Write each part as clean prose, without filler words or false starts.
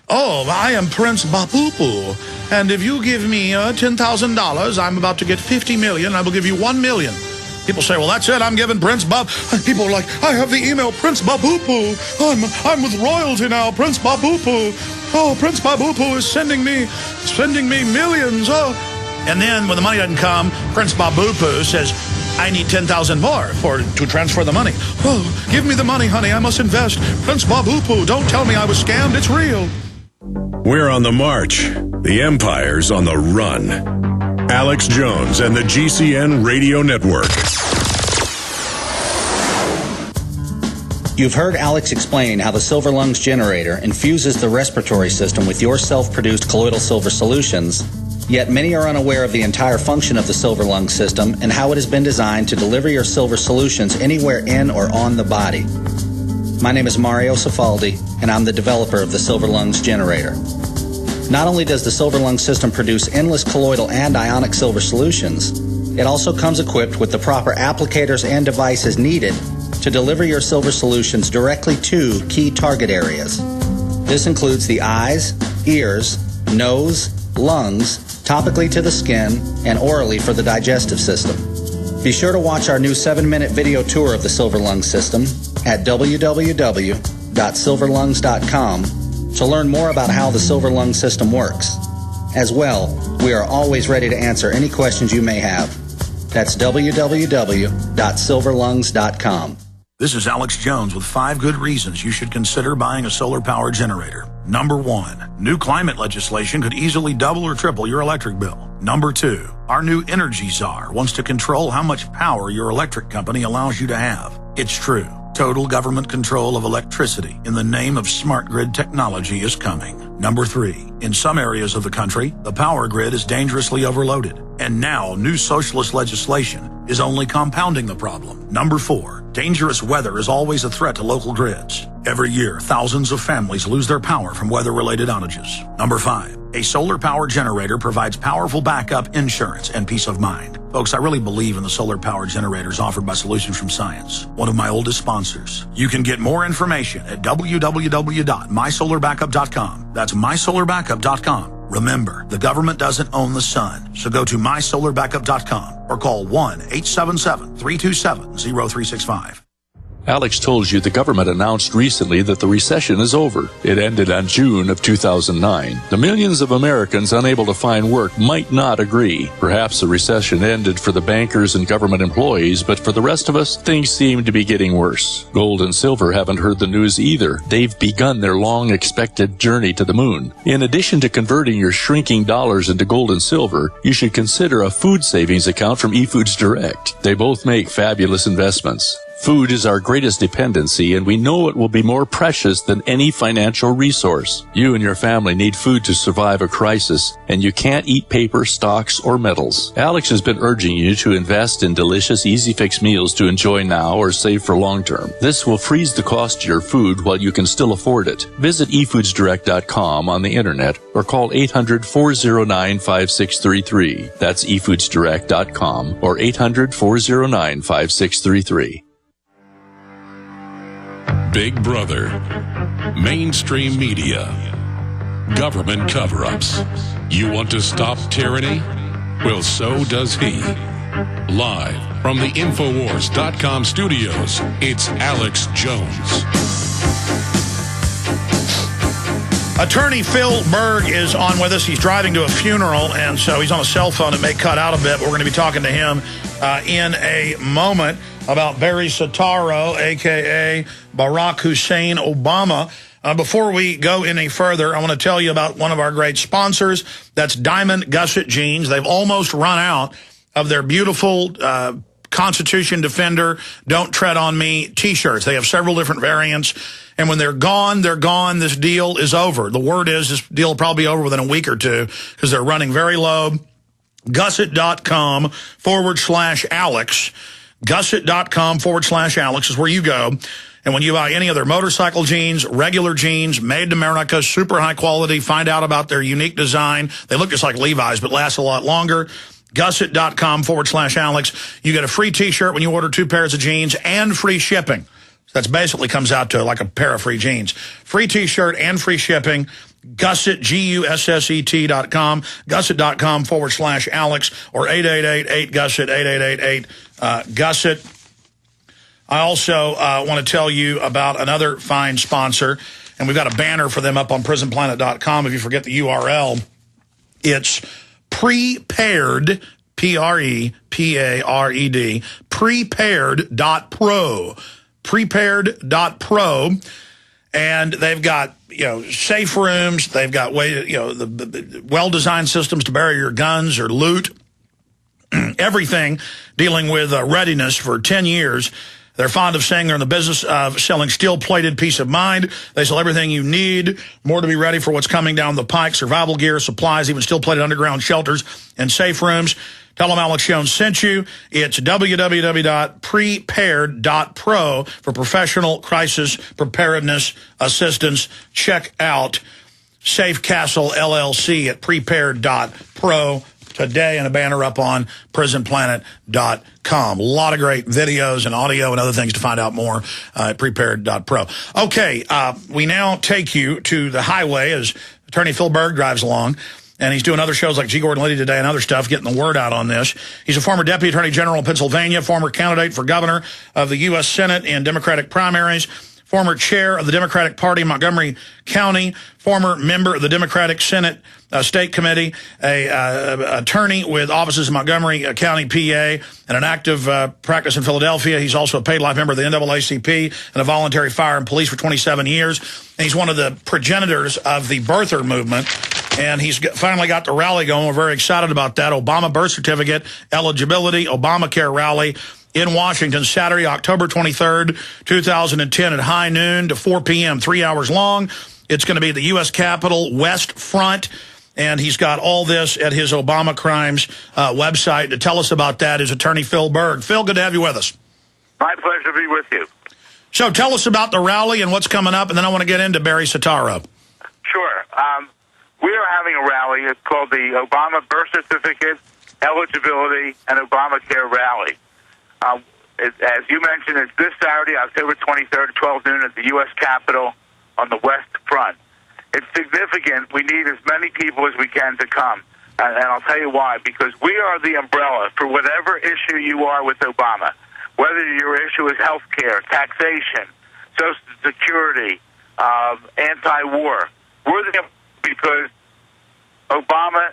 Oh, I am Prince Bapupu, and if you give me $10,000, I'm about to get 50 million. I will give you 1 million. People say, well, that's it. I'm giving Prince Bab. People are like, I have the email, Prince Bapupu. I'm with royalty now, Prince Bapupu. Oh, Prince Bapupu is sending me millions. Oh, and then when the money doesn't come, Prince Bapupu says, I need 10,000 more to transfer the money. Oh, give me the money, honey. I must invest. Prince Bapupu, don't tell me I was scammed. It's real. We're on the march. The empire's on the run. Alex Jones and the GCN Radio Network. You've heard Alex explain how the Silver Lungs generator infuses the respiratory system with your self-produced colloidal silver solutions. Yet many are unaware of the entire function of the Silver Lung system and how it has been designed to deliver your silver solutions anywhere in or on the body. My name is Mario Cifaldi, and I'm the developer of the Silver Lungs generator. Not only does the Silver Lung system produce endless colloidal and ionic silver solutions, it also comes equipped with the proper applicators and devices needed to deliver your silver solutions directly to key target areas. This includes the eyes, ears, nose, lungs, topically to the skin, and orally for the digestive system. Be sure to watch our new 7-minute video tour of the Silver Lung system at www.silverlungs.com to learn more about how the Silver Lung system works. As well, we are always ready to answer any questions you may have. That's www.silverlungs.com. This is Alex Jones with 5 good reasons you should consider buying a solar power generator. Number 1, new climate legislation could easily double or triple your electric bill. Number 2, our new energy czar wants to control how much power your electric company allows you to have. It's true. Total government control of electricity in the name of smart grid technology is coming. Number 3, in some areas of the country, the power grid is dangerously overloaded. And now new socialist legislation is only compounding the problem. Number 4, dangerous weather is always a threat to local grids. Every year, thousands of families lose their power from weather-related outages. Number 5, a solar power generator provides powerful backup insurance and peace of mind. Folks, I really believe in the solar power generators offered by Solutions from Science, one of my oldest sponsors. You can get more information at www.mysolarbackup.com. That's mysolarbackup.com. Remember, the government doesn't own the sun, so go to mysolarbackup.com or call 1-877-327-0365. Alex told you the government announced recently that the recession is over. It ended on June of 2009. The millions of Americans unable to find work might not agree. Perhaps the recession ended for the bankers and government employees, but for the rest of us, things seem to be getting worse. Gold and silver haven't heard the news either. They've begun their long-expected journey to the moon. In addition to converting your shrinking dollars into gold and silver, you should consider a food savings account from eFoods Direct. They both make fabulous investments. Food is our greatest dependency, and we know it will be more precious than any financial resource. You and your family need food to survive a crisis, and you can't eat paper, stocks, or metals. Alex has been urging you to invest in delicious, easy-fix meals to enjoy now or save for long-term. This will freeze the cost of your food while you can still afford it. Visit efoodsdirect.com on the internet or call 800-409-5633. That's efoodsdirect.com or 800-409-5633. Big Brother, mainstream media, government cover-ups. You want to stop tyranny? Well, so does he. Live from the Infowars.com studios, it's Alex Jones. Attorney Phil Berg is on with us. He's driving to a funeral, and so he's on a cell phone. It may cut out a bit, but we're going to be talking to him in a moment about Barry Soetoro, a.k.a. Barack Hussein Obama. Before we go any further, I want to tell you about one of our great sponsors. That's Diamond Gusset Jeans. They've almost run out of their beautiful Constitution Defender, Don't Tread on Me T-shirts. They have several different variants, and when they're gone, they're gone. This deal is over. The word is this deal will probably be over within a week or two because they're running very low. Gusset.com/Alex. Gusset.com/Alex is where you go. And when you buy any of their motorcycle jeans, regular jeans, made in America, super high quality, find out about their unique design. They look just like Levi's, but last a lot longer. Gusset.com/Alex. You get a free T-shirt when you order 2 pairs of jeans and free shipping. That's basically comes out to like a pair of free jeans. Free T-shirt and free shipping. Gusset, GUSSET.com, gusset.com/Alex, or 888-8-GUSSET, 888-8-GUSSET. I also want to tell you about another fine sponsor, and we've got a banner for them up on prisonplanet.com. If you forget the URL, it's Prepared, Prepared, Prepared.pro. Prepared.pro, and they've got, you know, safe rooms. They've got the well-designed systems to bury your guns or loot. Everything dealing with readiness for 10 years. They're fond of saying they're in the business of selling steel-plated peace of mind. They sell everything you need, more to be ready for what's coming down the pike, survival gear, supplies, even steel-plated underground shelters and safe rooms. Tell them Alex Jones sent you. It's www.prepared.pro for professional crisis preparedness assistance. Check out Safe Castle LLC at prepared.pro today, and a banner up on prisonplanet.com. A lot of great videos and audio and other things to find out more at prepared.pro. Okay, we now take you to the highway as Attorney Phil Berg drives along. And he's doing other shows like G. Gordon Liddy Today and other stuff, getting the word out on this. He's a former Deputy Attorney General of Pennsylvania, former candidate for governor of the U.S. Senate in Democratic primaries, former chair of the Democratic Party in Montgomery County, former member of the Democratic Senate State Committee, a attorney with offices in Montgomery County, PA, and an active practice in Philadelphia. He's also a paid life member of the NAACP and a voluntary fire and police for 27 years. And he's one of the progenitors of the birther movement. And he's finally got the rally going. We're very excited about that. Obama birth certificate, eligibility, Obamacare rally in Washington, Saturday, October 23rd, 2010 at high noon to 4 p.m., 3 hours long. It's going to be at the U.S. Capitol West Front. And he's got all this at his Obama Crimes website. To tell us about that is Attorney Phil Berg. Phil, good to have you with us. My pleasure to be with you. So tell us about the rally and what's coming up, and then I want to get into Barry Soetoro. Sure. We are having a rally. It's called the Obama Birth Certificate, Eligibility, and Obamacare Rally. As you mentioned, it's this Saturday, October 23rd at 12 noon at the U.S. Capitol on the West Front. It's significant. We need as many people as we can to come. And I'll tell you why. Because we are the umbrella for whatever issue you are with Obama. Whether your issue is health care, taxation, Social Security, anti-war. We're the because Obama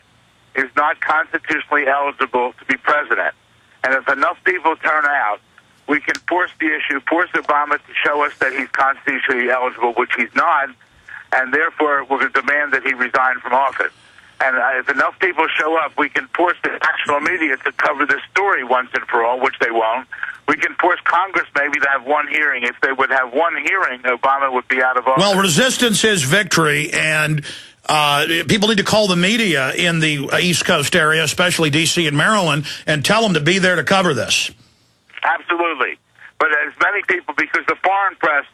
is not constitutionally eligible to be president. And if enough people turn out, we can force the issue, force Obama to show us that he's constitutionally eligible, which he's not, and therefore we're going to demand that he resign from office. And if enough people show up, we can force the national media to cover this story once and for all, which they won't. We can force Congress maybe to have one hearing. If they would have one hearing, Obama would be out of office. Well, resistance is victory, and people need to call the media in the East Coast area, especially D.C. and Maryland, and tell them to be there to cover this. Absolutely. But as many people, because the foreign press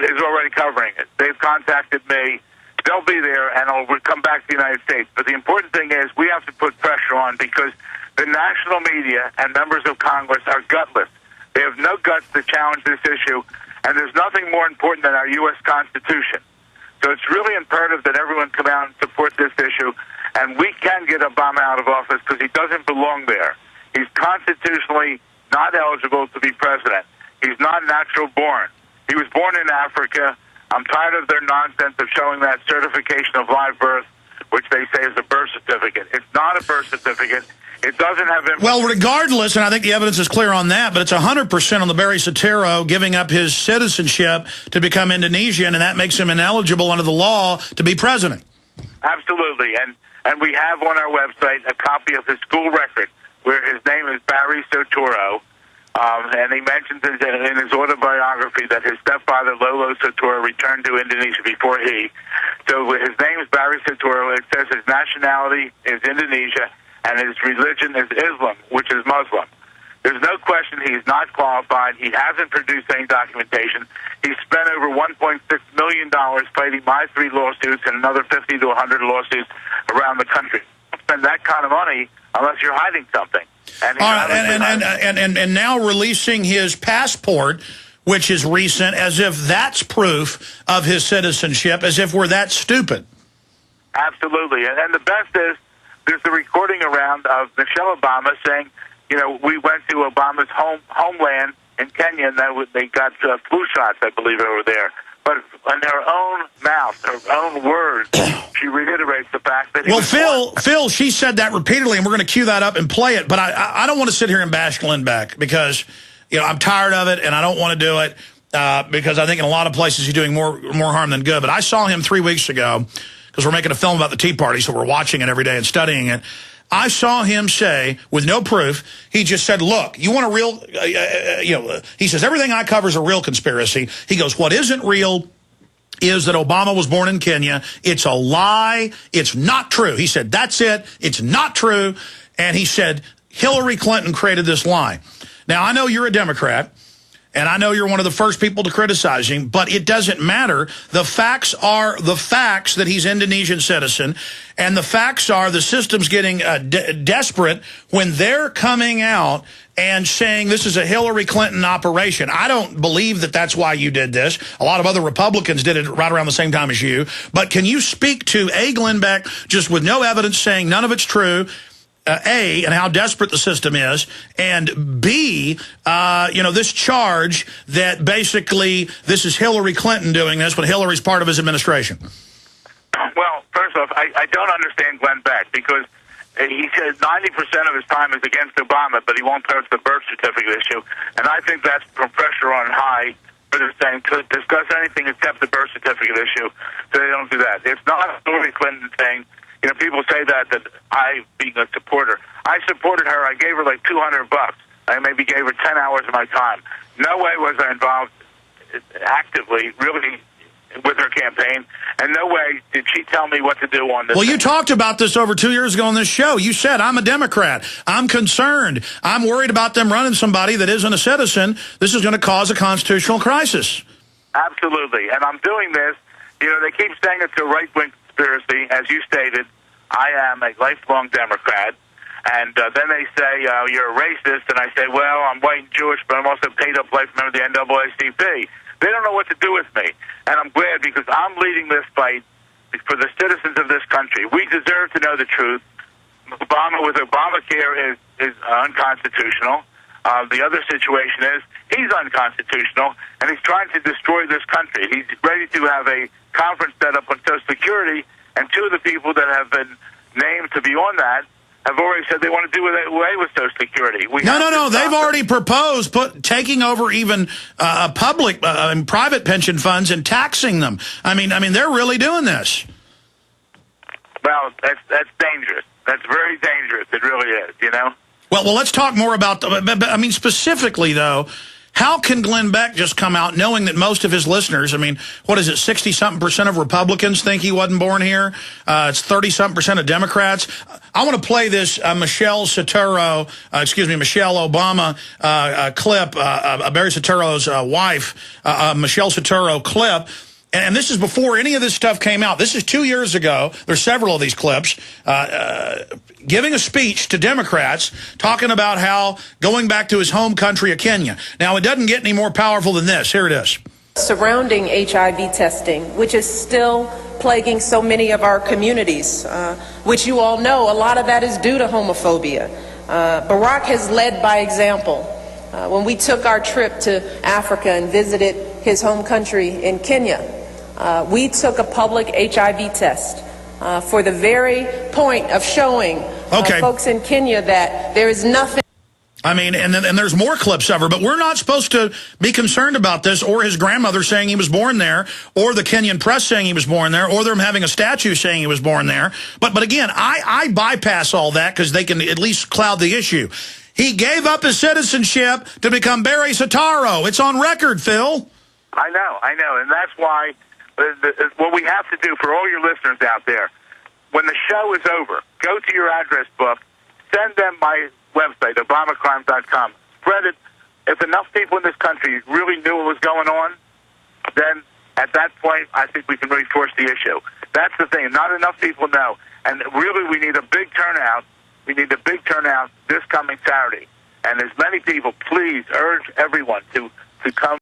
is already covering it. They've contacted me. They'll be there, and we'll come back to the United States. But the important thing is we have to put pressure on because the national media and members of Congress are gutless. They have no guts to challenge this issue, and there's nothing more important than our U.S. Constitution. So it's really imperative that everyone come out and support this issue, and we can get Obama out of office because he doesn't belong there. He's constitutionally not eligible to be president. He's not natural born. He was born in Africa. I'm tired of their nonsense of showing that certification of live birth, which they say is a birth certificate. It's not a birth certificate. It doesn't have information. Well, regardless, and I think the evidence is clear on that, but it's 100% on the Barry Soetoro giving up his citizenship to become Indonesian, and that makes him ineligible under the law to be president. Absolutely. And we have on our website a copy of his school record where his name is Barry Soetoro. And he mentions in his autobiography that his stepfather, Lolo Soetoro, returned to Indonesia before he. So his name is Barry Soetoro. It says his nationality is Indonesia, and his religion is Islam, which is Muslim. There's no question he's not qualified. He hasn't produced any documentation. He spent over $1.6 million fighting my 3 lawsuits and another 50 to 100 lawsuits around the country. Don't spend that kind of money unless you're hiding something. And now releasing his passport, which is recent, as if that's proof of his citizenship, as if we're that stupid. Absolutely. And the best is there's the recording around of Michelle Obama saying, you know, we went to Obama's homeland in Kenya, and they got flu shots, I believe, over there. But in her own mouth, her own words, she reiterates the fact that he was Phil, she said that repeatedly, and we're going to cue that up and play it. But I don't want to sit here and bash Glenn Beck because, you know, I'm tired of it, and I don't want to do it because I think in a lot of places he's doing more harm than good. But I saw him 3 weeks ago because we're making a film about the Tea Party, so we're watching it every day and studying it. I saw him say, with no proof, he just said, look, you want a real, he says, everything I cover is a real conspiracy. He goes, what isn't real is that Obama was born in Kenya. It's a lie. It's not true. He said, that's it. It's not true. And he said, Hillary Clinton created this lie. Now, I know you're a Democrat, and I know you're one of the first people to criticize him, but it doesn't matter. The facts are the facts that he's an Indonesian citizen, and the facts are the system's getting desperate when they're coming out and saying this is a Hillary Clinton operation. I don't believe that that's why you did this. A lot of other Republicans did it right around the same time as you. But can you speak to A, Glenn Beck, just with no evidence saying none of it's true, A, and how desperate the system is, and B, this charge that basically this is Hillary Clinton doing this, but Hillary's part of his administration? Well, first off, I don't understand Glenn Beck because he says 90% of his time is against Obama, but he won't touch the birth certificate issue. And I think that's from pressure on high for the saying to discuss anything except the birth certificate issue, so they don't do that. It's not Hillary Clinton saying, you know, people say that I, being a supporter, I supported her. I gave her like $200. I maybe gave her 10 hours of my time. No way was I involved actively, really, with her campaign, and no way did she tell me what to do on this. Well, you talked about this over 2 years ago on this show. You said, I'm a Democrat. I'm concerned. I'm worried about them running somebody that isn't a citizen. This is going to cause a constitutional crisis. Absolutely. And I'm doing this. You know, they keep saying it's a right-wing conspiracy. As you stated, I am a lifelong Democrat. And then they say, you're a racist. And I say, well, I'm white and Jewish, but I'm also a paid-up life member of the NAACP. They don't know what to do with me. And I'm glad because I'm leading this fight for the citizens of this country. We deserve to know the truth. Obama with Obamacare is unconstitutional. The other situation is he's unconstitutional, and he's trying to destroy this country. He's ready to have a conference set up on Social Security, and two of the people that have been named to be on that have already said they want to do away with Social Security. No. They've already proposed taking over even public and private pension funds and taxing them. I mean, they're really doing this. Well, that's dangerous. That's very dangerous. It really is, you know? Well, let's talk more about, I mean, specifically, though, how can Glenn Beck just come out knowing that most of his listeners, I mean, what is it, 60-something% of Republicans think he wasn't born here? It's 30-something% of Democrats. I want to play this Michelle Obama clip, Barry Soetoro's wife, Michelle Soetoro clip. And this is before any of this stuff came out. This is 2 years ago. There's several of these clips. Giving a speech to Democrats talking about how going back to his home country of Kenya. Now, it doesn't get any more powerful than this. Here it is. Surrounding HIV testing, which is still plaguing so many of our communities, which you all know, a lot of that is due to homophobia. Barack has led by example. When we took our trip to Africa and visited his home country in Kenya, we took a public HIV test for the very point of showing folks in Kenya that there is nothing. I mean, and there's more clips of her, but we're not supposed to be concerned about this, or his grandmother saying he was born there, or the Kenyan press saying he was born there, or them having a statue saying he was born there. But again, I bypass all that because they can at least cloud the issue. He gave up his citizenship to become Barry Soetoro. It's on record, Phil. I know, and that's why what we have to do for all your listeners out there, when the show is over, go to your address book, send them my website, obamacrimes.com. Spread it. If enough people in this country really knew what was going on, then at that point, I think we can really force the issue. That's the thing. Not enough people know. And really, we need a big turnout. We need a big turnout this coming Saturday. And as many people, please urge everyone to come.